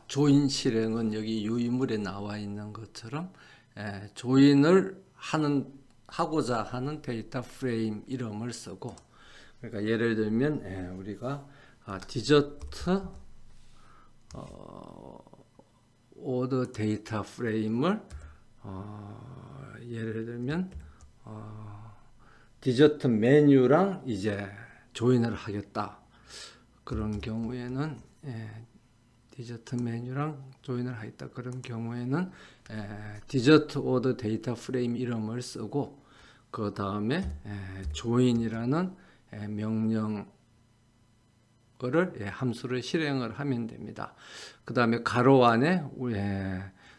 조인 실행은 여기 유의물에 나와 있는 것처럼 조인을 하고자 하는 데이터 프레임 이름을 쓰고, 그러니까 예를 들면 우리가 디저트 오더 데이터 프레임을 예를 들면 디저트 메뉴랑 이제 조인을 하겠다. 그런 경우에는 디저트 메뉴랑 조인을 하겠다. 그런 경우에는 디저트 오더 데이터 프레임 이름을 쓰고, 그 다음에 조인이라는 명령어를 함수를 실행을 하면 됩니다. 그 다음에 가로 안에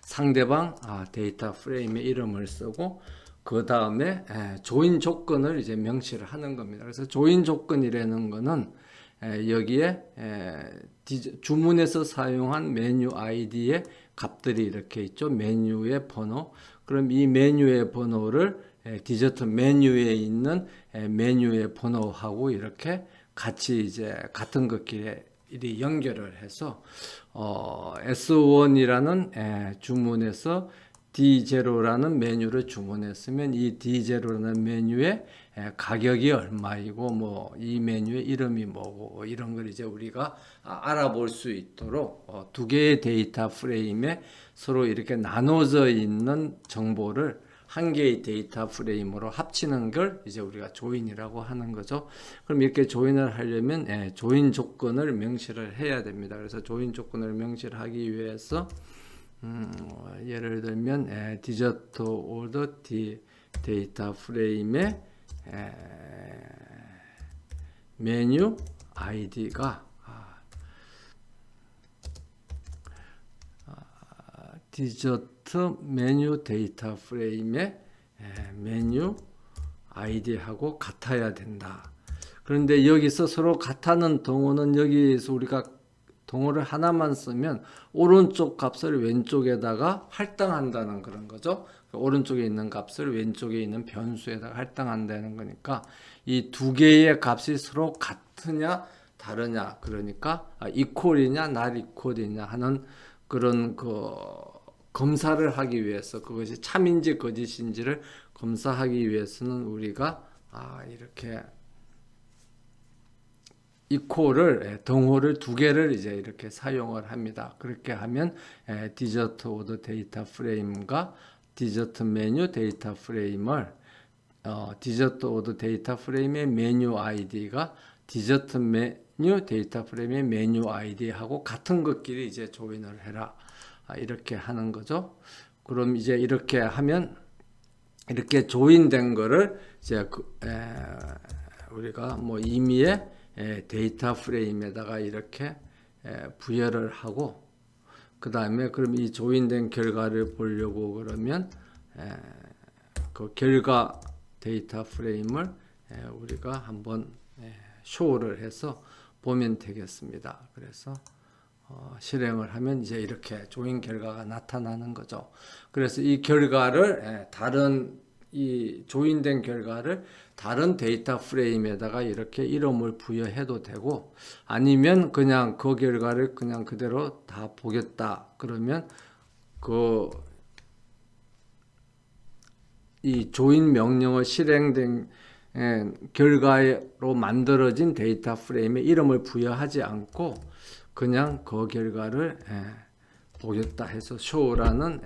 상대방 데이터 프레임의 이름을 쓰고, 그 다음에 조인 조건을 이제 명시를 하는 겁니다. 그래서 조인 조건이라는 거는 여기에 주문에서 사용한 메뉴 아이디의 값들이 이렇게 있죠. 메뉴의 번호. 그럼 이 메뉴의 번호를 디저트 메뉴에 있는 메뉴의 번호하고 이렇게 같이 이제 같은 것끼리 연결을 해서 S1이라는 주문에서 D0라는 메뉴를 주문했으면 이 D0라는 메뉴의 가격이 얼마이고 뭐 이 메뉴의 이름이 뭐고 이런 걸 이제 우리가 알아볼 수 있도록 두 개의 데이터 프레임에 서로 이렇게 나눠져 있는 정보를 한 개의 데이터 프레임으로 합치는 걸 이제 우리가 조인이라고 하는 거죠. 그럼 이렇게 조인을 하려면 조인 조건을 명시를 해야 됩니다. 그래서 조인 조건을 명시를 하기 위해서 예를 들면 디저트 오더 데이터 프레임의 메뉴 아이디가 디저트 메뉴 데이터 프레임의 메뉴 아이디하고 같아야 된다. 그런데 여기서 서로 같다는 동호는 여기서 우리가 동호를 하나만 쓰면 오른쪽 값을 왼쪽에다가 할당한다는 그런 거죠. 오른쪽에 있는 값을 왼쪽에 있는 변수에다가 할당한다는 거니까 이 두 개의 값이 서로 같으냐 다르냐, 그러니까 이퀄이냐 not 이퀄이냐 하는 그런 검사를 하기 위해서, 그것이 참인지 거짓인지를 검사하기 위해서는 우리가 이렇게 이퀄을 동호를 두 개를 이제 이렇게 사용을 합니다. 그렇게 하면 디저트 오더 데이터 프레임과 디저트 메뉴 데이터 프레임을 디저트 오더 데이터 프레임의 메뉴 아이디가 디저트 메뉴 데이터 프레임의 메뉴 아이디하고 같은 것끼리 이제 조인을 해라. 이렇게 하는 거죠. 그럼 이제 이렇게 하면 이렇게 조인된 거를 이제 우리가 뭐 임의의 데이터 프레임에다가 이렇게 부여를 하고, 그 다음에 그럼 이 조인된 결과를 보려고 그러면 그 결과 데이터 프레임을 우리가 한번 쇼를 해서 보면 되겠습니다. 그래서 실행을 하면 이제 이렇게 조인 결과가 나타나는 거죠. 그래서 이 결과를 이 조인된 결과를 다른 데이터 프레임에다가 이렇게 이름을 부여해도 되고, 아니면 그냥 그 결과를 그냥 그대로 다 보겠다 그러면 이 조인 명령어 실행된 결과로 만들어진 데이터 프레임에 이름을 부여하지 않고 그냥 그 결과를 보겠다 해서 show라는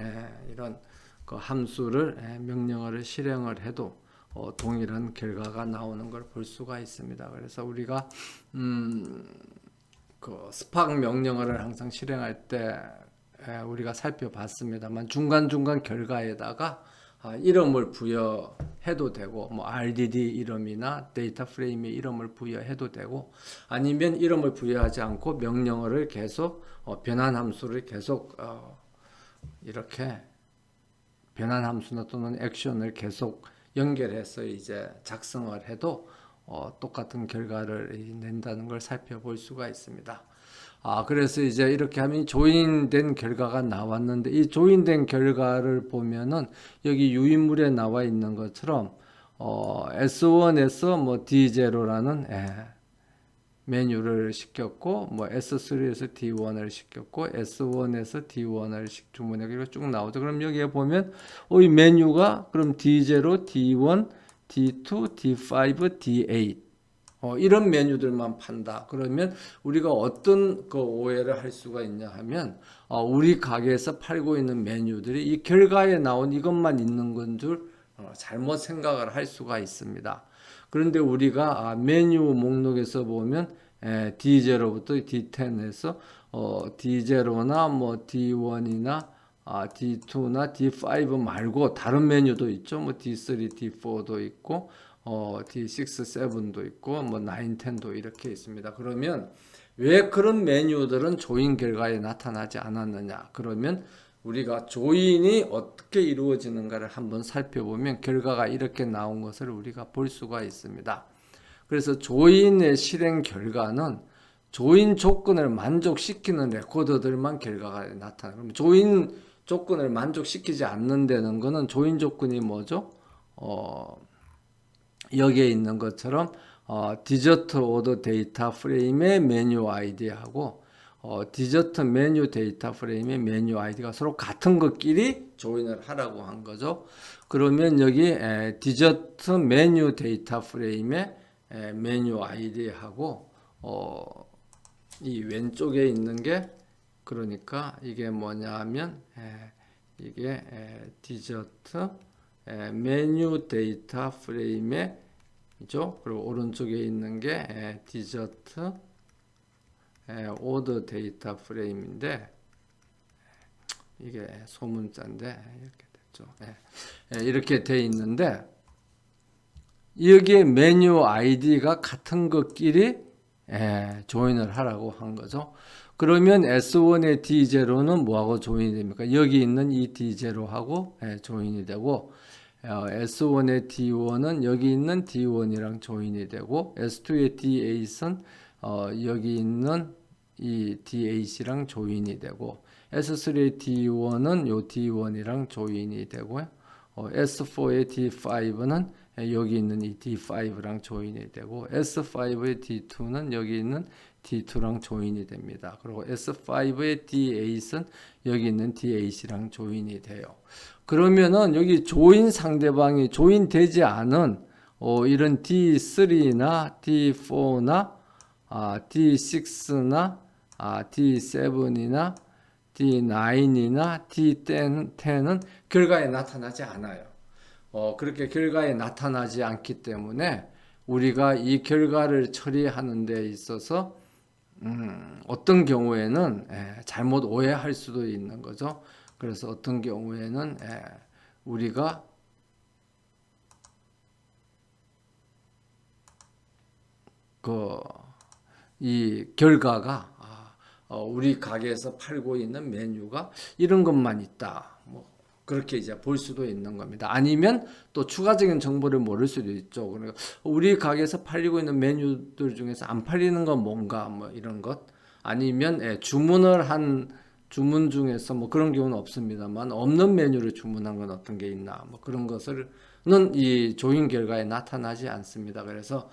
이런 그 함수를 명령어를 실행을 해도 동일한 결과가 나오는 걸 볼 수가 있습니다. 그래서 우리가 그 스팍 명령어를 항상 실행할 때 우리가 살펴봤습니다만 중간중간 결과에다가 이름을 부여해도 되고, 뭐 RDD 이름이나 데이터 프레임의 이름을 부여해도 되고, 아니면 이름을 부여하지 않고 명령어를 계속 변환 함수를 계속 이렇게 변환 함수나 또는 액션을 계속 연결해서 이제 작성을 해도 똑같은 결과를 낸다는 걸 살펴볼 수가 있습니다. 그래서 이제 이렇게 하면 조인된 결과가 나왔는데, 이 조인된 결과를 보면은 여기 유인물에 나와 있는 것처럼 S1에서 뭐 D0라는 메뉴를 시켰고 뭐 S3에서 D1을 시켰고 S1에서 D1을 주문해 그리고 쭉 나오죠. 그럼 여기에 보면 이 메뉴가 그럼 D0, D1, D2, D5, D8 이런 메뉴들만 판다. 그러면 우리가 어떤 그 오해를 할 수가 있냐 하면 우리 가게에서 팔고 있는 메뉴들이 이 결과에 나온 이것만 있는 건 줄 잘못 생각을 할 수가 있습니다. 그런데 우리가 메뉴 목록에서 보면 D0부터 D10에서 D0나 뭐 D1이나 D2나 D5 말고 다른 메뉴도 있죠. 뭐 D3, D4도 있고 D6, 7도 있고 뭐 9, 10도 이렇게 있습니다. 그러면 왜 그런 메뉴들은 조인 결과에 나타나지 않았느냐? 그러면 우리가 조인이 어떻게 이루어지는가를 한번 살펴보면 결과가 이렇게 나온 것을 우리가 볼 수가 있습니다. 그래서 조인의 실행 결과는 조인 조건을 만족시키는 레코더들만 결과가 나타나요. 그럼 조인 조건을 만족시키지 않는다는 것은 조인 조건이 뭐죠? 여기에 있는 것처럼 디저트 오더 데이터 프레임의 메뉴 아이디하고 디저트 메뉴 데이터 프레임의 메뉴 아이디가 서로 같은 것끼리 조인을 하라고 한 거죠. 그러면 여기 디저트 메뉴 데이터 프레임의 메뉴 아이디하고 이 왼쪽에 있는 게 그러니까 이게 뭐냐면 이게 디저트 메뉴 데이터 프레임의 이죠. 그리고 오른쪽에 있는 게 디저트 오더 데이터 프레임인데 이게 소문자인데 이렇게 됐죠. 이렇게 돼 있는데 여기에 메뉴 아이디가 같은 것끼리 조인을 하라고 한 거죠. 그러면 S1의 D0는 뭐하고 조인이 됩니까? 여기 있는 이 D0하고 조인이 되고 S1의 D1은 여기 있는 D1이랑 조인이 되고 S2의 D8은 여기 있는 이 D8이랑 조인이 되고 S3의 D1은 요 D1이랑 조인이 되고요. S4의 D5는 여기 있는 이 D5랑 조인이 되고 S5의 D2는 여기 있는 D2랑 조인이 됩니다. 그리고 S5의 D8은 여기 있는 D8이랑 조인이 돼요. 그러면은 여기 조인 상대방이 조인되지 않은 이런 D3나 D4나 D6나 D7이나 D9이나 D10은 결과에 나타나지 않아요. 그렇게 결과에 나타나지 않기 때문에 우리가 이 결과를 처리하는 데 있어서 어떤 경우에는 잘못 오해할 수도 있는 거죠. 그래서 어떤 경우에는 우리가 이 결과가 우리 가게에서 팔고 있는 메뉴가 이런 것만 있다. 뭐 그렇게 이제 볼 수도 있는 겁니다. 아니면 또 추가적인 정보를 모를 수도 있죠. 그러니까 우리 가게에서 팔리고 있는 메뉴들 중에서 안 팔리는 건 뭔가 뭐 이런 것 아니면 주문을 한 주문 중에서 뭐 그런 경우는 없습니다만 없는 메뉴를 주문한 건 어떤 게 있나 뭐 그런 것을은 이 조인 결과에 나타나지 않습니다. 그래서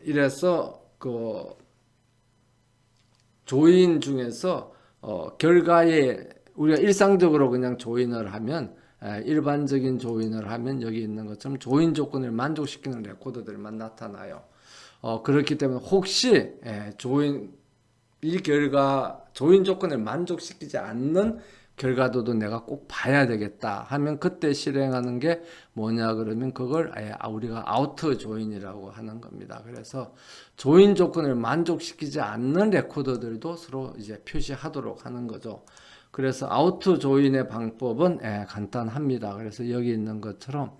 이래서 조인 중에서 결과에 우리가 일상적으로 그냥 조인을 하면 일반적인 조인을 하면 여기 있는 것처럼 조인 조건을 만족시키는 레코더들만 나타나요. 그렇기 때문에 혹시 이 결과 조인 조건을 만족시키지 않는 결과도도 내가 꼭 봐야 되겠다 하면 그때 실행하는 게 뭐냐 그러면 그걸 우리가 아우터 조인이라고 하는 겁니다. 그래서 조인 조건을 만족시키지 않는 레코더들도 서로 이제 표시하도록 하는 거죠. 그래서 아우터 조인의 방법은 간단합니다. 그래서 여기 있는 것처럼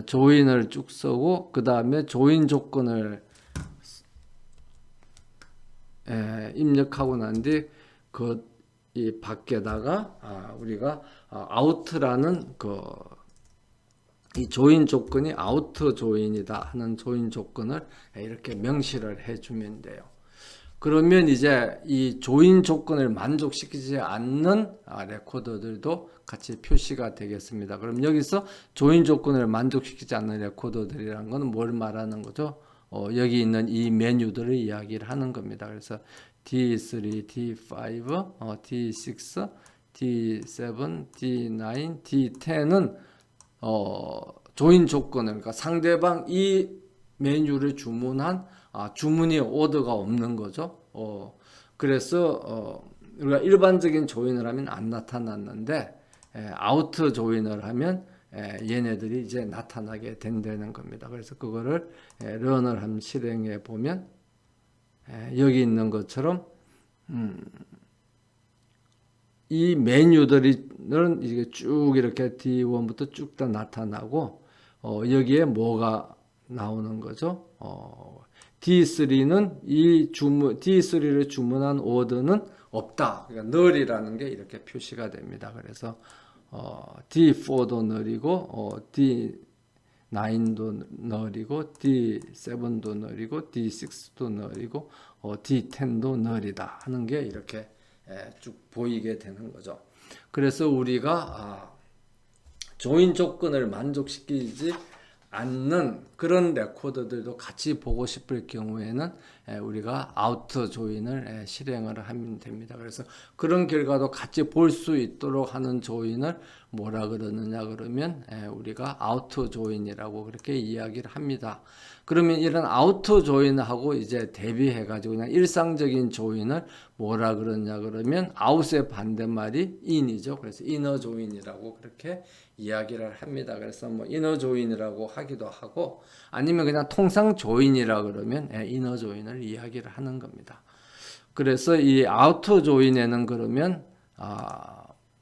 조인을 쭉 쓰고 그 다음에 조인 조건을 입력하고 난 뒤 이 밖에다가 우리가 아우트라는 이 조인 조건이 아우트 조인이다 하는 조인 조건을 이렇게 명시를 해주면 돼요. 그러면 이제 이 조인 조건을 만족시키지 않는 레코더들도 같이 표시가 되겠습니다. 그럼 여기서 조인 조건을 만족시키지 않는 레코더들이라는 것은 뭘 말하는 거죠? 여기 있는 이 메뉴들을 이야기를 하는 겁니다. 그래서 D3, D5, D6, D7, D9, D10은 조인 조건을, 그러니까 상대방 이 메뉴를 주문한 주문이 오더가 없는 거죠. 그래서 우리가 일반적인 조인을 하면 안 나타났는데 아우트 조인을 하면 얘네들이 이제 나타나게 된다는 겁니다. 그래서 그거를 런을 한번 실행해 보면 여기 있는 것처럼 이 메뉴들은 이게 쭉 이렇게 D1부터 쭉 다 나타나고 여기에 뭐가 나오는 거죠? D3는 D3를 주문한 오더는 없다. 그러니까 null이라는 게 이렇게 표시가 됩니다. 그래서 D4도 null이고 D9도 null이고 D7도 null이고 D6도 null이고 D10도 null이다 하는 게 이렇게 쭉 보이게 되는 거죠. 그래서 우리가 조인 조건을 만족시키지 않는 그런 레코드들도 같이 보고 싶을 경우에는 우리가 아우트 조인을 실행을 하면 됩니다. 그래서 그런 결과도 같이 볼 수 있도록 하는 조인을 뭐라 그러느냐 그러면 우리가 아우트 조인이라고 그렇게 이야기를 합니다. 그러면 이런 아우트 조인하고 이제 대비해 가지고 그냥 일상적인 조인을 뭐라 그러냐 그러면 아웃의 반대말이 in이죠. 그래서 이너 조인이라고 그렇게 이야기를 합니다. 그래서 뭐 이너 조인이라고 하기도 하고 아니면 그냥 통상 조인이라 그러면 이너 조인을 이야기를 하는 겁니다. 그래서 이 아우트 조인에는 그러면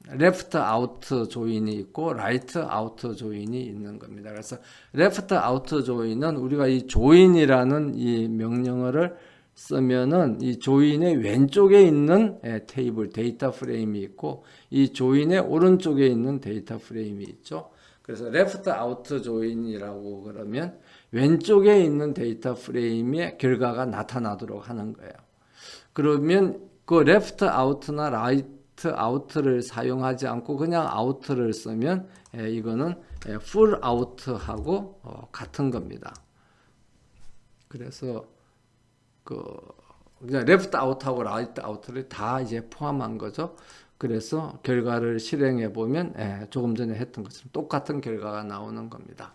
레프트 아우트 조인이 있고 라이트 아우트 조인이 있는 겁니다. 그래서 레프트 아우트 조인은 우리가 이 조인이라는 이 명령어를 쓰면은 이 조인의 왼쪽에 있는 테이블 데이터 프레임이 있고 이 조인의 오른쪽에 있는 데이터 프레임이 있죠. 그래서 레프트 아우트 조인이라고 그러면 왼쪽에 있는 데이터 프레임의 결과가 나타나도록 하는 거예요. 그러면 그 레프트 아우트나 라이트 아우트를 사용하지 않고 그냥 아우트를 쓰면 이거는 풀 아우트하고 같은 겁니다. 그래서 그냥 레프트 아웃하고 라이트 아웃를 다 이제 포함한 거죠. 그래서 결과를 실행해 보면 조금 전에 했던 것처럼 똑같은 결과가 나오는 겁니다.